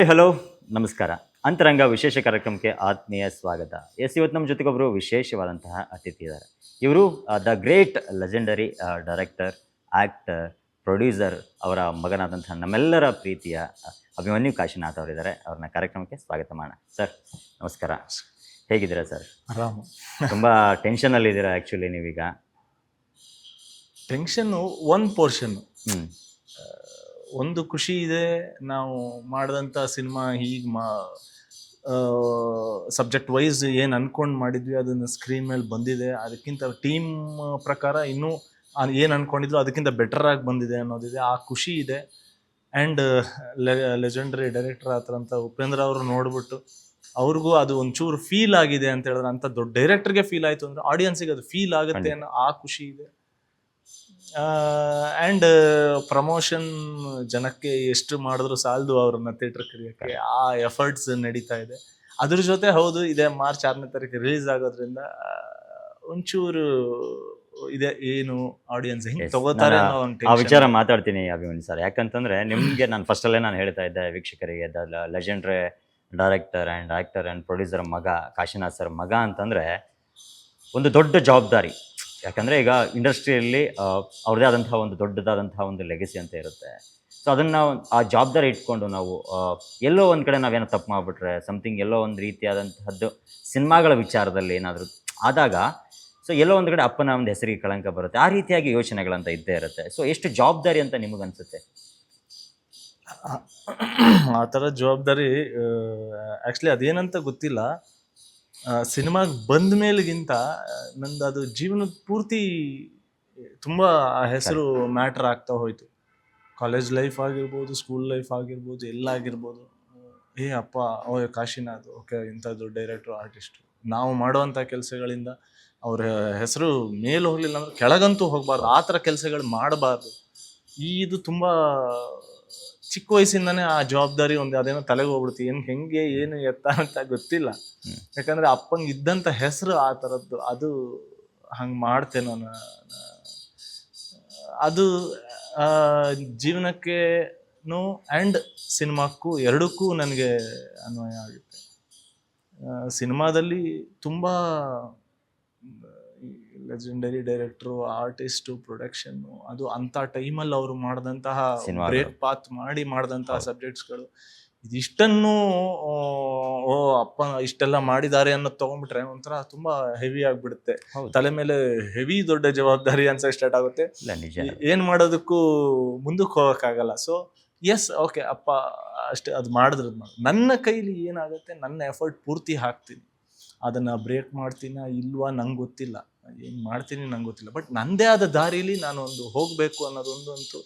Hello, ನಮಸ್ಕಾರ. ಅಂತರಂಗ ವಿಶೇಷ ಕಾರ್ಯಕ್ರಮಕ್ಕೆ ಆತ್ಮೀಯ ಸ್ವಾಗತ. ಇವತ್ತು ನಮ್ಮ ಜೊತೆಗೊಬ್ಬರು ವಿಶೇಷವಾದಂತಹ ಅತಿಥಿ ಇದ್ದಾರೆ. ಇವರು the great legendary director, actor, producer, ಅವರ ಮಗನಾದಂತಹ ನಮ್ಮೆಲ್ಲರ ಪ್ರೀತಿಯ ಅಭಿಮನ್ಯು ಕಾಶಿನಾಥ್ ಅವರಿದ್ದಾರೆ. ಅವ್ರನ್ನ ಕಾರ್ಯಕ್ರಮಕ್ಕೆ ಸ್ವಾಗತ ಮಾಡೋಣ. ಸರ್ ನಮಸ್ಕಾರ, ಹೇಗಿದ್ದೀರಾ ಸರ್? ಆರಾಮು. ತುಂಬ ಟೆನ್ಷನಲ್ಲಿದ್ದೀರಾ ಆ್ಯಕ್ಚುಲಿ ನೀವೀಗ. ಟೆನ್ಷನ್ನು ಒಂದು ಪೋರ್ಷನ್ನು. ಒಂದು ಖುಷಿ ಇದೆ, ನಾವು ಮಾಡಿದಂಥ ಸಿನಿಮಾ ಹೀಗೆ ಸಬ್ಜೆಕ್ಟ್ ವೈಸ್ ಏನು ಅನ್ಕೊಂಡು ಮಾಡಿದ್ವಿ ಅದನ್ನು ಸ್ಕ್ರೀನ್ ಮೇಲೆ ಬಂದಿದೆ. ಅದಕ್ಕಿಂತ ಟೀಮ್ ಪ್ರಕಾರ ಇನ್ನೂ ಏನು ಅನ್ಕೊಂಡಿದ್ವಿ ಅದಕ್ಕಿಂತ ಬೆಟರಾಗಿ ಬಂದಿದೆ ಅನ್ನೋದಿದೆ, ಆ ಖುಷಿ ಇದೆ. ಆ್ಯಂಡ್ ಲೆಜೆಂಡರಿ ಡೈರೆಕ್ಟರ್ ಆ ಥರ ಅಂತ ಉಪೇಂದ್ರ ಅವರು ನೋಡ್ಬಿಟ್ಟು ಅವ್ರಿಗೂ ಅದು ಒಂಚೂರು ಫೀಲ್ ಆಗಿದೆ ಅಂತ ಹೇಳಿದ್ರೆ, ಅಂಥ ದೊಡ್ಡ ಡೈರೆಕ್ಟರ್ಗೆ ಫೀಲ್ ಆಯಿತು ಅಂದರೆ ಆಡಿಯನ್ಸಿಗೆ ಅದು ಫೀಲ್ ಆಗುತ್ತೆ ಅನ್ನೋ ಆ ಖುಷಿ ಇದೆ. ಆ್ಯಂಡ್ ಪ್ರಮೋಷನ್ ಜನಕ್ಕೆ ಎಷ್ಟು ಮಾಡಿದ್ರು ಸಾಲದು ಅವ್ರನ್ನ ಥಿಯೇಟ್ರ್ ಕರೆಯೋಕ್ಕೆ, ಆ ಎಫರ್ಟ್ಸ್ ನಡೀತಾ ಇದೆ. ಅದ್ರ ಜೊತೆ ಹೌದು, ಇದೇ ಮಾರ್ಚ್ 6ನೇ ತಾರೀಕು ರಿಲೀಸ್ ಆಗೋದ್ರಿಂದ ಒಂಚೂರು ಇದೆ, ಏನು ಆಡಿಯನ್ಸ್ ಹಿಂಗೆ ತಗೋತಾರೆ ಅನ್ನೋ ಆ ವಿಚಾರ ಮಾತಾಡ್ತೀನಿ ಅಭಿಮನ್ಯು ಸರ್. ಯಾಕಂತಂದ್ರೆ ನಿಮಗೆ ನಾನು ಫಸ್ಟಲ್ಲೇ ನಾನು ಹೇಳ್ತಾ ಇದ್ದೆ ವೀಕ್ಷಕರಿಗೆ, the legendary director and actor and producer ಮಗ, ಕಾಶಿನಾಥ್ ಸರ್ ಮಗ ಅಂತಂದರೆ ಒಂದು ದೊಡ್ಡ ಜವಾಬ್ದಾರಿ. ಯಾಕಂದರೆ ಈಗ ಇಂಡಸ್ಟ್ರಿಯಲ್ಲಿ ಅವ್ರದ್ದೇ ಆದಂತಹ ಒಂದು ದೊಡ್ಡದಾದಂತಹ ಒಂದು ಲೆಗಸಿ ಅಂತ ಇರುತ್ತೆ. ಸೊ ಅದನ್ನು ನಾವು ಆ ಜವಾಬ್ದಾರಿ ಇಟ್ಕೊಂಡು ನಾವು ಎಲ್ಲೋ ಒಂದು ಕಡೆ ನಾವೇನೋ ತಪ್ಪು ಮಾಡಿಬಿಟ್ರೆ, ಸಮಥಿಂಗ್ ಎಲ್ಲೋ ಒಂದು ರೀತಿಯಾದಂತಹದ್ದು ಸಿನಿಮಾಗಳ ವಿಚಾರದಲ್ಲಿ ಏನಾದರೂ ಆದಾಗ, ಸೊ ಎಲ್ಲೋ ಒಂದು ಕಡೆ ಅಪ್ಪನ ಒಂದು ಹೆಸರಿಗೆ ಕಳಂಕ ಬರುತ್ತೆ. ಆ ರೀತಿಯಾಗಿ ಯೋಚನೆಗಳಂತ ಇದ್ದೇ ಇರುತ್ತೆ. ಸೊ ಎಷ್ಟು ಜವಾಬ್ದಾರಿ ಅಂತ ನಿಮಗನ್ಸುತ್ತೆ? ಆ ಥರ ಜವಾಬ್ದಾರಿ ಆ್ಯಕ್ಚುಲಿ ಅದೇನಂತ ಗೊತ್ತಿಲ್ಲ. ಸಿನಿಮಾಗೆ ಬಂದ ಮೇಲೆಗಿಂತ ನಂದು ಅದು ಜೀವನದ ಪೂರ್ತಿ ತುಂಬ ಆ ಹೆಸರು ಮ್ಯಾಟ್ರ್ ಆಗ್ತಾ ಹೋಯಿತು. ಕಾಲೇಜ್ ಲೈಫ್ ಆಗಿರ್ಬೋದು, ಸ್ಕೂಲ್ ಲೈಫ್ ಆಗಿರ್ಬೋದು, ಎಲ್ಲ ಆಗಿರ್ಬೋದು. ಅಪ್ಪ ಕಾಶಿನಾಥ್, ಓಕೆ, ಇಂಥ ದೊಡ್ಡ ಡೈರೆಕ್ಟ್ರು, ಆರ್ಟಿಸ್ಟು. ನಾವು ಮಾಡುವಂಥ ಕೆಲಸಗಳಿಂದ ಅವ್ರ ಹೆಸರು ಮೇಲೆ ಹೋಗಲಿಲ್ಲ ಅಂದ್ರೆ ಕೆಳಗಂತೂ ಹೋಗಬಾರ್ದು, ಆ ಥರ ಕೆಲಸಗಳು ಮಾಡಬಾರ್ದು. ಇದು ತುಂಬ ಚಿಕ್ಕ ವಯಸ್ಸಿಂದನೇ ಆ ಜವಾಬ್ದಾರಿ ಒಂದು ಅದೇನೋ ತಲೆಗೆ ಹೋಗ್ಬಿಡ್ತು. ಹೆಂಗೆ ಏನು ಎತ್ತ ಅಂತ ಗೊತ್ತಿಲ್ಲ. ಯಾಕಂದರೆ ಅಪ್ಪಂಗೆ ಇದ್ದಂಥ ಹೆಸರು ಆ ಥರದ್ದು, ಅದು ಹಂಗೆ ಮಾಡ್ತೇನೋ ಅದು ಜೀವನಕ್ಕೇನು ಆ್ಯಂಡ್ ಸಿನಿಮಾಕ್ಕೂ ಎರಡಕ್ಕೂ ನನಗೆ ಅನ್ವಯ ಆಗುತ್ತೆ. ಸಿನಿಮಾದಲ್ಲಿ ತುಂಬ ಲೆಜೆಂಡರಿ ಡೈರೆಕ್ಟ್ರು, ಆರ್ಟಿಸ್ಟು, ಪ್ರೊಡಕ್ಷನ್ನು, ಅದು ಅಂಥ ಟೈಮಲ್ಲಿ ಅವರು ಮಾಡಿದಂತಹ ಬ್ರೇಕ್ ಪಾತ್ ಮಾಡಿದಂತಹ ಸಬ್ಜೆಕ್ಟ್ಸ್ಗಳು, ಇದಿಷ್ಟನ್ನು ಅಪ್ಪ ಇಷ್ಟೆಲ್ಲ ಮಾಡಿದ್ದಾರೆ ಅನ್ನೋದು ತೊಗೊಂಡ್ಬಿಟ್ರೆ ಒಂಥರ ತುಂಬ ಹೆವಿ ಆಗಿಬಿಡುತ್ತೆ. ತಲೆ ಮೇಲೆ ಹೆವಿ ದೊಡ್ಡ ಜವಾಬ್ದಾರಿ ಅನ್ಸೋಕೆ ಸ್ಟಾರ್ಟ್ ಆಗುತ್ತೆ. ಏನು ಮಾಡೋದಕ್ಕೂ ಮುಂದಕ್ಕೆ ಹೋಗೋಕ್ಕಾಗಲ್ಲ. ಸೊ ಎಸ್, ಓಕೆ, ಅಪ್ಪ ಅಷ್ಟೇ ಅದು ಮಾಡಿದ್ರದ್ದು ನನ್ನ ಕೈಲಿ ಏನಾಗುತ್ತೆ, ನನ್ನ ಎಫರ್ಟ್ ಪೂರ್ತಿ ಹಾಕ್ತೀನಿ. ಅದನ್ನು ಬ್ರೇಕ್ ಮಾಡ್ತೀನ ಇಲ್ವಾ ನಂಗೆ ಗೊತ್ತಿಲ್ಲ, ಏನು ಮಾಡ್ತೀನಿ ನಂಗೆ ಗೊತ್ತಿಲ್ಲ. ಬಟ್ ನನ್ನದೇ ಆದ ದಾರಿಲಿ ನಾನು ಒಂದು ಹೋಗಬೇಕು ಅನ್ನೋದೊಂದಂತೂ